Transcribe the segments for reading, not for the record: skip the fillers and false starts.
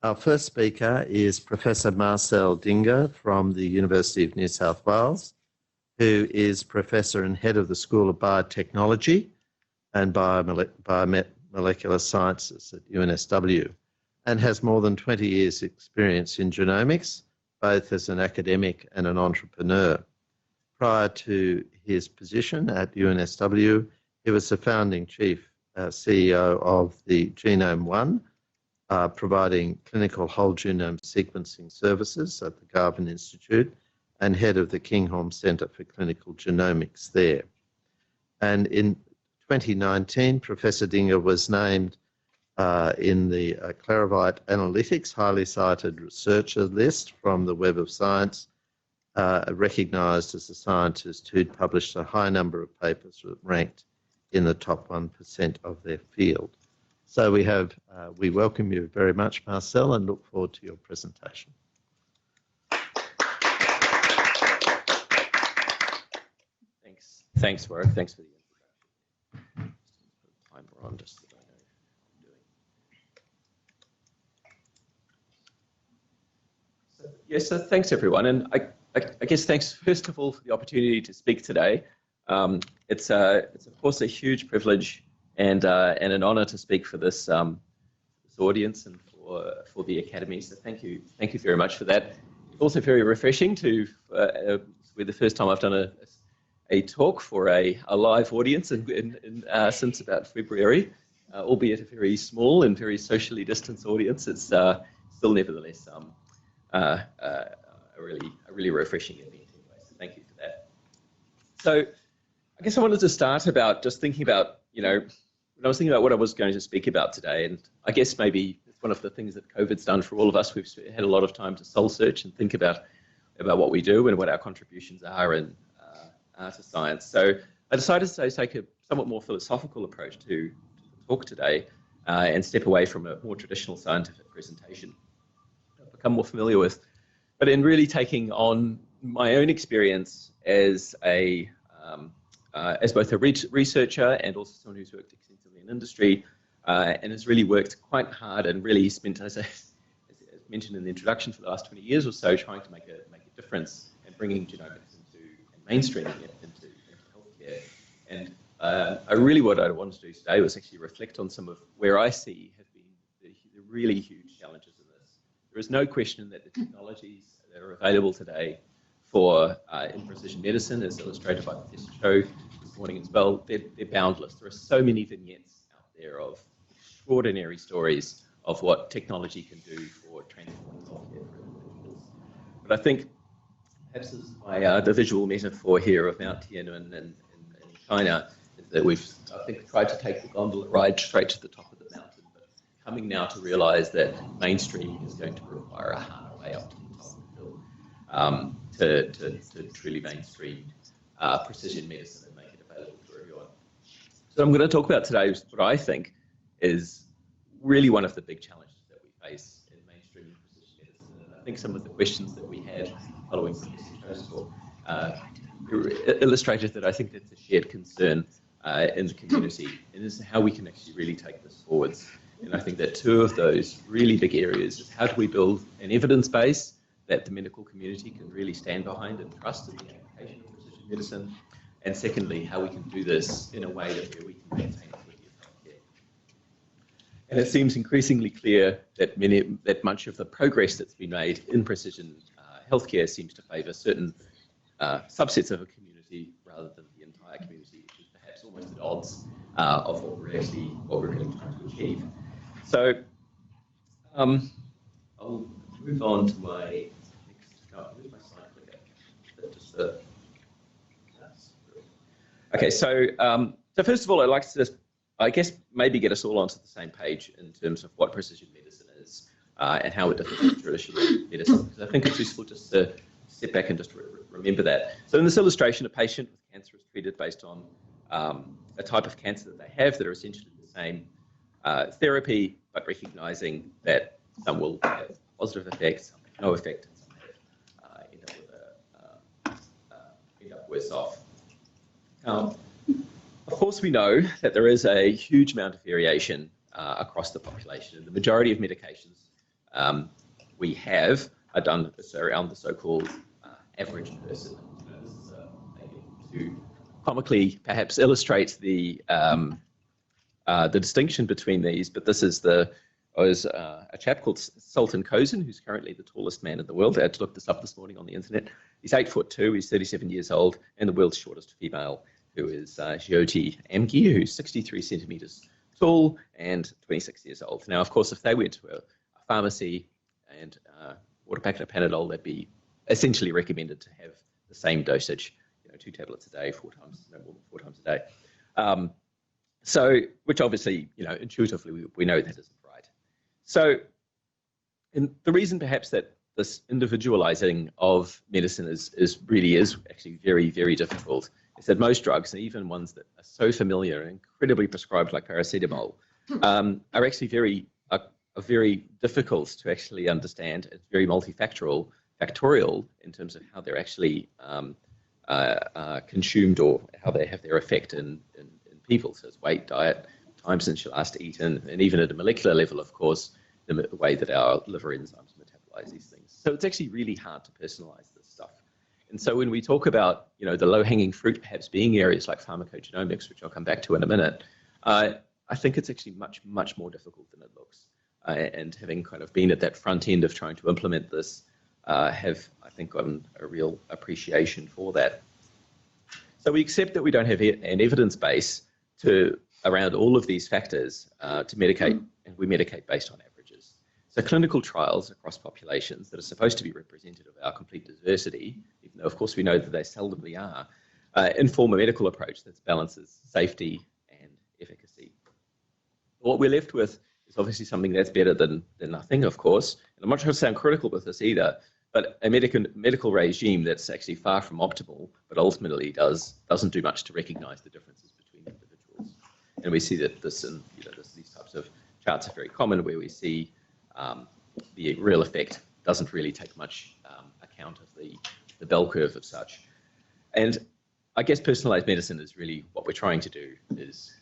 Our first speaker is Professor Marcel Dinger from the University of New South Wales, who is Professor and Head of the School of Biotechnology and Biomolecular Sciences at UNSW, and has more than 20 years' experience in genomics, both as an academic and an entrepreneur. Prior to his position at UNSW, he was the founding chief CEO of the Genome One, providing clinical whole genome sequencing services at the Garvan Institute, and head of the Kinghorn Centre for Clinical Genomics there. And in 2019, Professor Dinger was named in the Claravite Analytics highly cited researcher list from the Web of Science, recognised as a scientist who'd published a high number of papers ranked in the top 1% of their field. So we welcome you very much, Marcel, and look forward to your presentation. Thanks, Warwick. Thanks for the introduction. Timer on, just so I know what I'm doing. Yes, so thanks everyone, and I guess thanks first of all for the opportunity to speak today. It's of course a huge privilege and an honour to speak for this audience and for the Academy. So thank you very much for that. It's also very refreshing to we're the first time I've done a talk for a live audience since about February, albeit a very small and very socially distanced audience. It's still nevertheless a really refreshing event anyway. So thank you for that. So I guess I wanted to start about just thinking about, when I was thinking about what I was going to speak about today, and I guess maybe it's one of the things that COVID's done for all of us. We've had a lot of time to soul search and think about what we do and what our contributions are to science. So I decided to take a somewhat more philosophical approach to the talk today and step away from a more traditional scientific presentation I've become more familiar with, but in really taking on my own experience as both a researcher and also someone who's worked extensively in industry and has really worked quite hard and really spent, as mentioned in the introduction, for the last 20 years or so trying to make a difference and bringing genomics mainstreaming it into healthcare. And what I wanted to do today was actually reflect on some of where I see have been the really huge challenges in this. There is no question that the technologies that are available today for in precision medicine, as illustrated by Professor Cho this morning as well, they're boundless. There are so many vignettes out there of extraordinary stories of what technology can do for transforming healthcare for individuals. But I think perhaps the visual metaphor here of Mount Tiananmen in China is that we've, I think, tried to take the gondola ride straight to the top of the mountain, but coming now to realise that mainstreaming is going to require a harder way up to the top of the hill to truly mainstream precision medicine and make it available for everyone. So I'm going to talk about today what I think is really one of the big challenges that we face in mainstreaming precision medicine. And I think some of the questions that we had following Professor Cho's talk illustrated that I think that's a shared concern in the community, and is how we can actually really take this forwards. And I think that two of those really big areas is how do we build an evidence base that the medical community can really stand behind and trust in the application of precision medicine, and secondly, how we can do this in a way that we can maintain quality of healthcare. And it seems increasingly clear that much of the progress that's been made in precision healthcare seems to favour certain subsets of a community rather than the entire community, which is perhaps almost at odds of what we're really trying to achieve. So I'll move on to my next. Where's my slide clicker? Okay, so first of all, I'd like to just, I guess, maybe get us all onto the same page in terms of what precision medicine is and how it differs from traditional medicine. Because I think it's useful just to step back and just remember that. So in this illustration, a patient with cancer is treated based on a type of cancer that they have that are essentially the same therapy, but recognising that some will have positive effects, some have no effect, and some end up worse off. Of course, we know that there is a huge amount of variation across the population, and the majority of medications we have done this around the so-called average person. This is to comically perhaps illustrate the distinction between these, but this is a chap called Sultan Kozan, who's currently the tallest man in the world. I had to look this up this morning on the internet. He's 8'2", he's 37 years old, and the world's shortest female, who is GENOTYPE, who's 63 centimeters tall and 26 years old. Now, of course, if they went to a pharmacy and bought a packet of Panadol, they'd be essentially recommended to have the same dosage, 2 tablets a day, no more than 4 times a day. So, which obviously, intuitively we know that isn't right. So, and the reason perhaps that this individualizing of medicine is actually very, very difficult is that most drugs, and even ones that are so familiar and incredibly prescribed like paracetamol, are actually very difficult to actually understand. It's very factorial in terms of how they're actually consumed or how they have their effect in people. So it's weight, diet, time since you last eaten, and even at a molecular level, of course, the way that our liver enzymes metabolize these things. So it's actually really hard to personalize this stuff. And so when we talk about, the low-hanging fruit perhaps being areas like pharmacogenomics, which I'll come back to in a minute, I think it's actually much, much more difficult than it looks. And having kind of been at that front end of trying to implement this, have, I think, gotten a real appreciation for that. So we accept that we don't have an evidence base around all of these factors to medicate, and we medicate based on averages. So clinical trials across populations that are supposed to be representative of our complete diversity, even though of course we know that they seldomly are, inform a medical approach that balances safety and efficacy. What we're left with is obviously something that's better than nothing, of course. And I'm not trying to sound critical with this either, but a medical regime that's actually far from optimal, but ultimately doesn't do much to recognize the differences between individuals. And we see that this and these types of charts are very common, where we see the real effect doesn't really take much account of the bell curve of such. And I guess personalized medicine is really what we're trying to do, is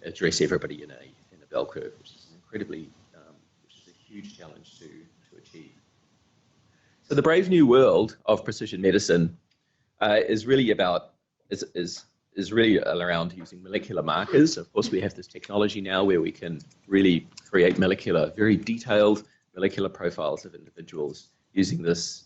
address everybody in a bell curve, which is incredibly, which is a huge challenge to achieve. So the brave new world of precision medicine is really around using molecular markers. Of course, we have this technology now where we can really create very detailed molecular profiles of individuals using this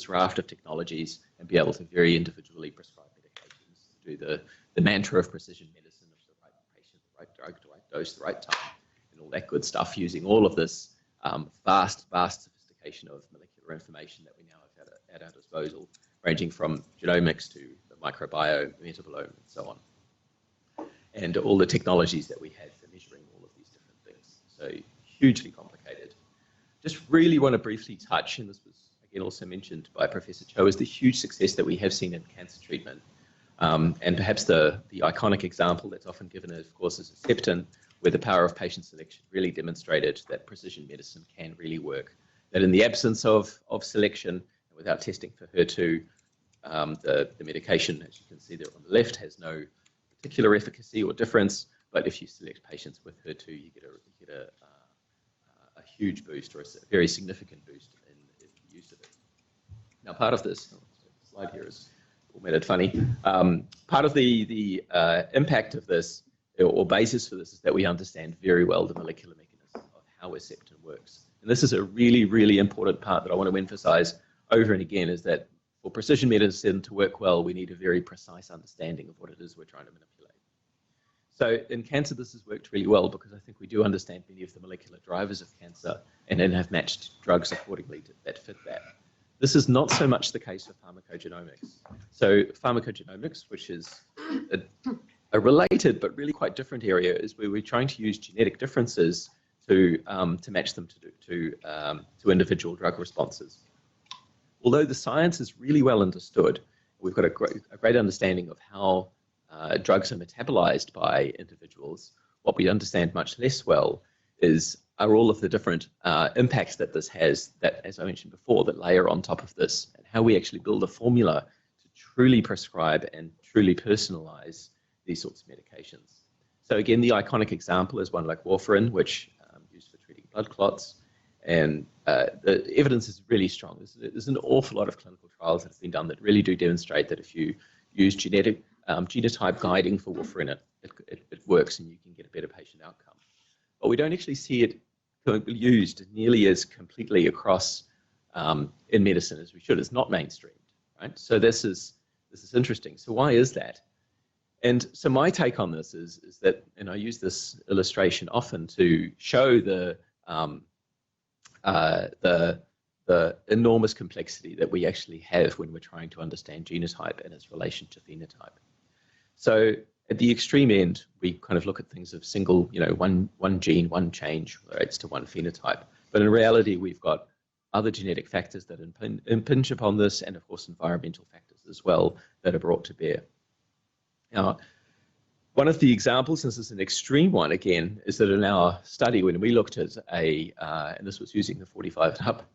raft of technologies and be able to very individually prescribe medications, to do the mantra of precision medicine of the right patient, the right drug, the right dose, the right time, and all that good stuff, using all of this vast sophistication of molecular information that we now have at our disposal, ranging from genomics to the microbiome, metabolome, and so on. And all the technologies that we have for measuring all of these different things. So hugely complicated. Just really want to briefly touch, and this was again also mentioned by Professor Cho, is the huge success that we have seen in cancer treatment. And perhaps the iconic example that's often given, of course, is Herceptin, where the power of patient selection really demonstrated that precision medicine can really work. That in the absence of selection, without testing for HER2, the medication, as you can see there on the left, has no particular efficacy or difference. But if you select patients with HER2, you get a huge boost, or a very significant boost in the use of it. Now, part of this, the slide here is all made it funny. Part of the impact of this, or basis for this, is that we understand very well the molecular mechanism of how Herceptin works. And this is a really, really important part that I want to emphasize over and again, is that for precision medicine to work well, we need a very precise understanding of what it is we're trying to manipulate. So in cancer, this has worked really well because I think we do understand many of the molecular drivers of cancer and then have matched drugs accordingly that fit that. This is not so much the case for pharmacogenomics. So pharmacogenomics, which is a related but really quite different area, is where we're trying to use genetic differences to match them to individual drug responses. Although the science is really well understood, we've got a great understanding of how drugs are metabolized by individuals. What we understand much less well are all of the different impacts that this has, that, as I mentioned before, that layer on top of this, and how we actually build a formula to truly prescribe and truly personalize these sorts of medications. So again, the iconic example is one like warfarin, which used for treating blood clots. the evidence is really strong. There's an awful lot of clinical trials that have been done that really do demonstrate that if you use genotype guiding for warfarin, it works and you can get a better patient outcome. But we don't actually see it used nearly as completely across in medicine as we should. It's not mainstreamed, right? So this is interesting. So why is that? And so my take on this is that, and I use this illustration often to show the enormous complexity that we actually have when we're trying to understand genotype and its relation to phenotype. So at the extreme end, we kind of look at things of single, one gene, one change relates to one phenotype. But in reality, we've got other genetic factors that impinge upon this, and of course environmental factors as well that are brought to bear. Now, one of the examples, and this is an extreme one again, is that in our study when we looked at and this was using the 45 and up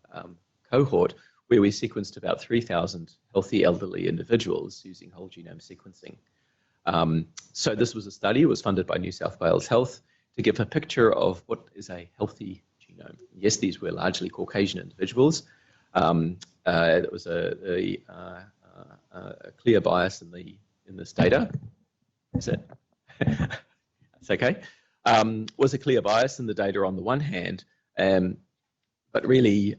cohort, where we sequenced about 3,000 healthy elderly individuals using whole genome sequencing. So this was a study, it was funded by New South Wales Health to give a picture of what is a healthy genome. Yes, these were largely Caucasian individuals. There was a clear bias in this data. Is it? That's okay. Was a clear bias in the data on the one hand, but really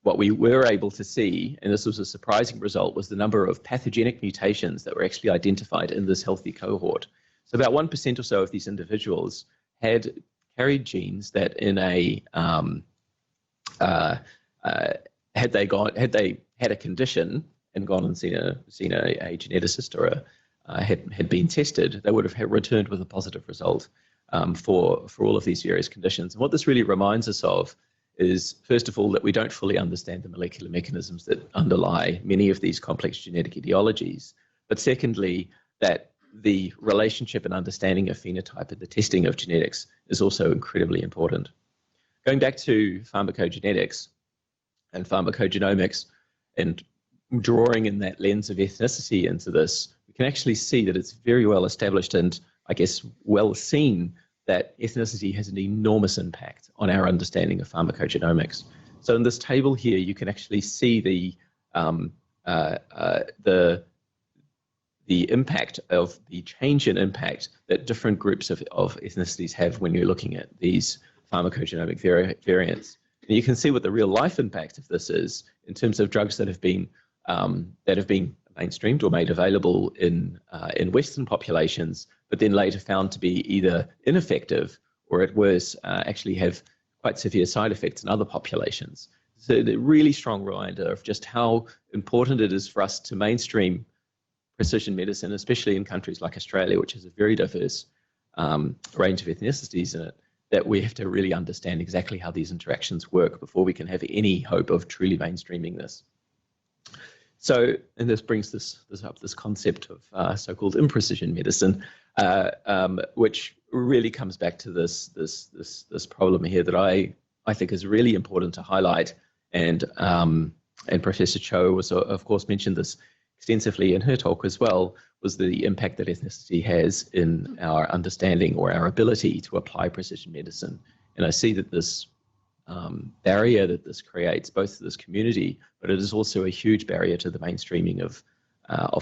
what we were able to see, and this was a surprising result, was the number of pathogenic mutations that were actually identified in this healthy cohort. So about 1% or so of these individuals had carried genes that in a had they had a condition and gone and seen a geneticist or had been tested, they would have returned with a positive result for all of these various conditions. And what this really reminds us of is, first of all, that we don't fully understand the molecular mechanisms that underlie many of these complex genetic etiologies. But secondly, that the relationship and understanding of phenotype and the testing of genetics is also incredibly important. Going back to pharmacogenetics and pharmacogenomics and drawing in that lens of ethnicity into this, we can actually see that it's very well established and I guess well seen that ethnicity has an enormous impact on our understanding of pharmacogenomics. So in this table here, you can actually see the impact of the change in impact that different groups of ethnicities have when you're looking at these pharmacogenomic variants. And you can see what the real life impact of this is in terms of drugs that have been mainstreamed or made available in Western populations, but then later found to be either ineffective or at worst actually have quite severe side effects in other populations. So a really strong reminder of just how important it is for us to mainstream precision medicine, especially in countries like Australia, which has a very diverse range of ethnicities in it, that we have to really understand exactly how these interactions work before we can have any hope of truly mainstreaming this. So, and this brings this concept of so-called imprecision medicine, which really comes back to this problem here that I think is really important to highlight. And Professor Cho was, of course, mentioned this extensively in her talk as well, was the impact that ethnicity has in our understanding or our ability to apply precision medicine. And I see that this barrier that this creates, both to this community, but it is also a huge barrier to the mainstreaming of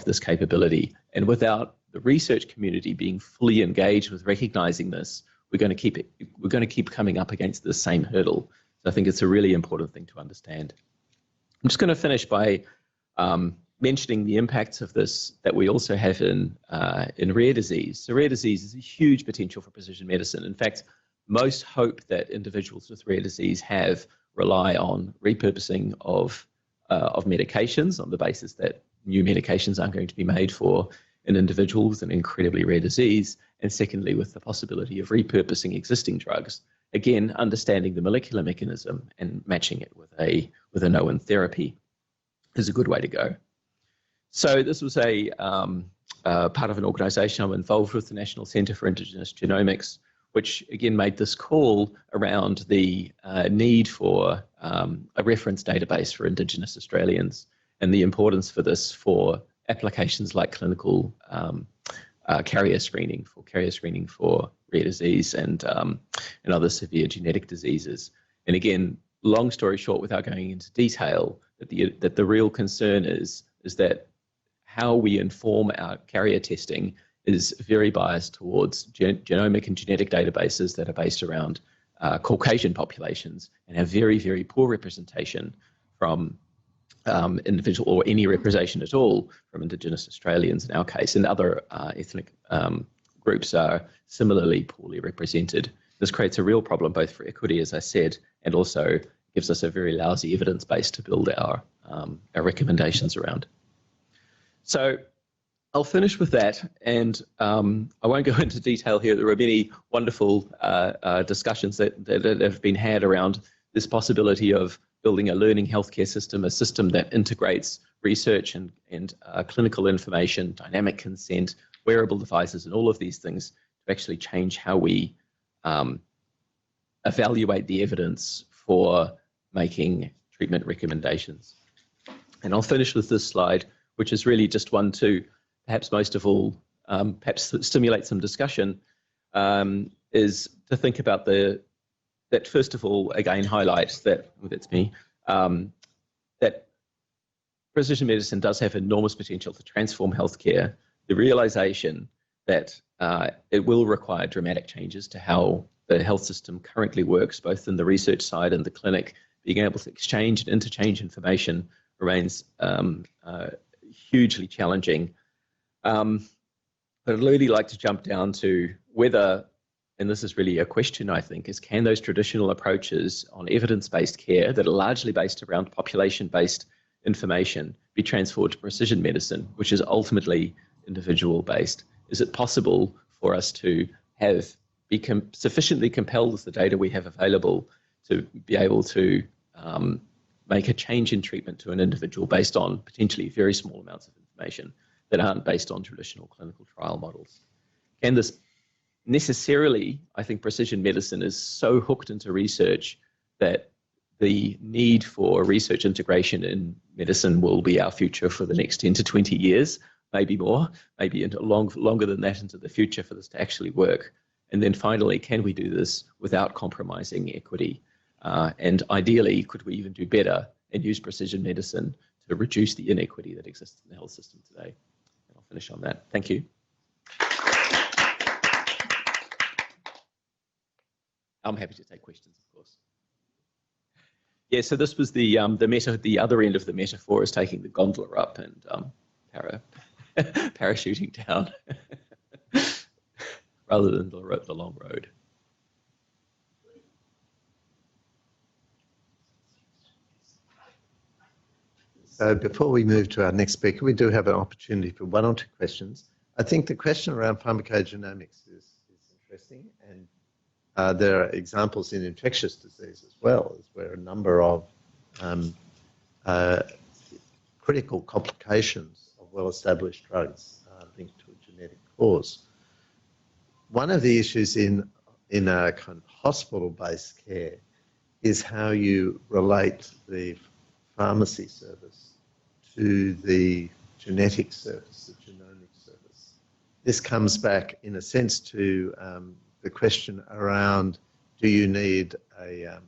this capability. And without the research community being fully engaged with recognizing this, we're going to keep coming up against the same hurdle. So I think it's a really important thing to understand. I'm just going to finish by mentioning the impacts of this that we also have in rare disease. So rare disease is a huge potential for precision medicine. In fact, most hope that individuals with rare disease have rely on repurposing of medications on the basis that new medications aren't going to be made for an individual with an incredibly rare disease, and secondly, with the possibility of repurposing existing drugs. Again, understanding the molecular mechanism and matching it with a known therapy is a good way to go. So this was a part of an organization I'm involved with, the National Centre for Indigenous Genomics, which again made this call around the need for a reference database for Indigenous Australians and the importance for this for applications like clinical carrier screening for rare disease and other severe genetic diseases. And again, long story short, without going into detail, that the real concern is that how we inform our carrier testing is very biased towards genomic and genetic databases that are based around Caucasian populations and have very, very poor representation from individual, or any representation at all from Indigenous Australians in our case, and other ethnic groups are similarly poorly represented. This creates a real problem both for equity, as I said, and also gives us a very lousy evidence base to build our recommendations around. So I'll finish with that, and I won't go into detail here. There are many wonderful discussions that have been had around this possibility of building a learning healthcare system, a system that integrates research and clinical information, dynamic consent, wearable devices, and all of these things to actually change how we evaluate the evidence for making treatment recommendations. And I'll finish with this slide, which is really just one to, perhaps most of all, perhaps stimulate some discussion, is to think about that first of all, again, highlights that, that's me, that precision medicine does have enormous potential to transform healthcare. The realization that it will require dramatic changes to how the health system currently works, both in the research side and the clinic. Being able to exchange and interchange information remains hugely challenging. But I'd really like to jump down to whether, and this is really a question, I think, is can those traditional approaches on evidence-based care that are largely based around population-based information be transformed to precision medicine, which is ultimately individual-based? Is it possible for us to be sufficiently compelled with the data we have available to be able to make a change in treatment to an individual based on potentially very small amounts of information that aren't based on traditional clinical trial models? Can this necessarily, I think precision medicine is so hooked into research that the need for research integration in medicine will be our future for the next 10 to 20 years, maybe more, maybe into longer than that into the future for this to actually work. And then finally, can we do this without compromising equity? And ideally, could we even do better and use precision medicine to reduce the inequity that exists in the health system today? And I'll finish on that. Thank you. I'm happy to take questions, of course. Yeah, so this was the other end of the metaphor is taking the gondola up and parachuting down rather than the long road. So before we move to our next speaker, we do have an opportunity for one or two questions. I think the question around pharmacogenomics is interesting, and there are examples in infectious disease as well, as where a number of critical complications of well-established drugs are linked to a genetic cause. One of the issues in a kind of hospital-based care is how you relate the pharmacy service to the genetic service, the genomic service. This comes back, in a sense, to the question around: do you need a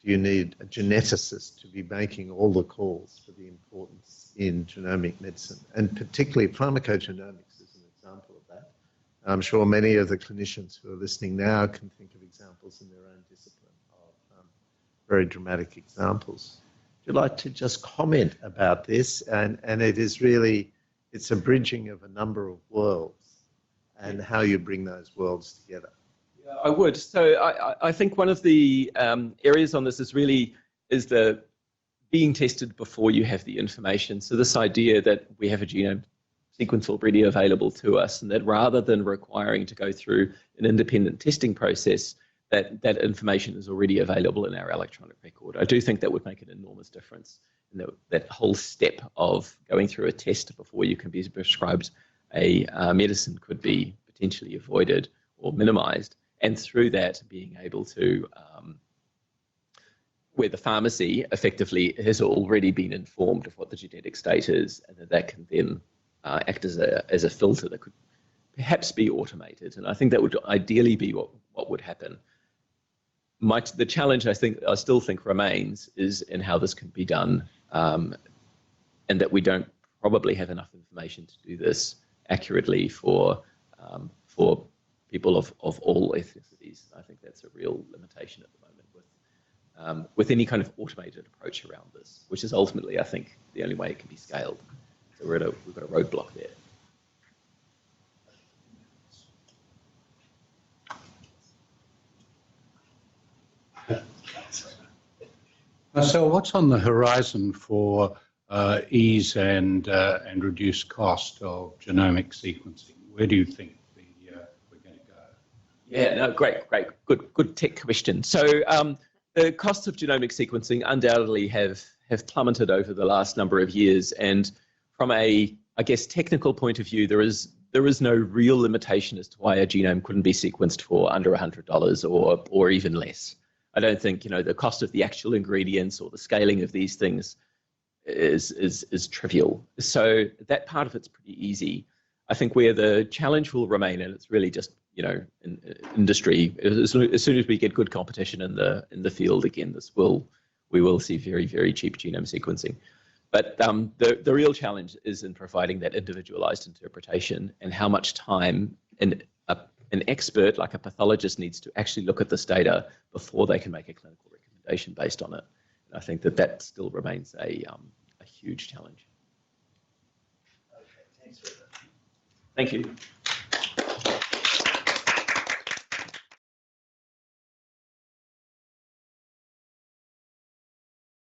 geneticist to be making all the calls for the importance in genomic medicine? And particularly pharmacogenomics is an example of that. I'm sure many of the clinicians who are listening now can think of examples in their own discipline of very dramatic examples. Would you like to just comment about this? And it is really, it's a bridging of a number of worlds and how you bring those worlds together. Yeah, I would. So I think one of the areas on this is the being tested before you have the information. So this idea that we have a genome sequence already available to us, and that rather than requiring to go through an independent testing process, that information is already available in our electronic record. I do think that would make an enormous difference. And that whole step of going through a test before you can be prescribed a medicine could be potentially avoided or minimized. And through that, being able to, where the pharmacy effectively has already been informed of what the genetic state is, and that can then act as a filter that could perhaps be automated, and I think that would ideally be what would happen. The challenge I still think remains is in how this can be done, and that we don't probably have enough information to do this accurately for people of all ethnicities. I think that's a real limitation at the moment with any kind of automated approach around this, which is ultimately, I think, the only way it can be scaled. So we've got a roadblock there. So what's on the horizon for ease and reduced cost of genomic sequencing? Where do you think we're going to go? Yeah, no, great, good tech question. So the costs of genomic sequencing undoubtedly have plummeted over the last number of years, and from a, I guess, technical point of view, there is no real limitation as to why a genome couldn't be sequenced for under $100 or even less. I don't think, you know, the cost of the actual ingredients or the scaling of these things is trivial. So that part of it's pretty easy. I think where the challenge will remain, and it's really just, you know, in industry, as soon as we get good competition in the field again, we will see very, very cheap genome sequencing. But the real challenge is in providing that individualized interpretation, and how much time an expert like a pathologist needs to actually look at this data before they can make a clinical recommendation based on it. And I think that still remains a huge challenge. Okay, thanks for that. Thank you.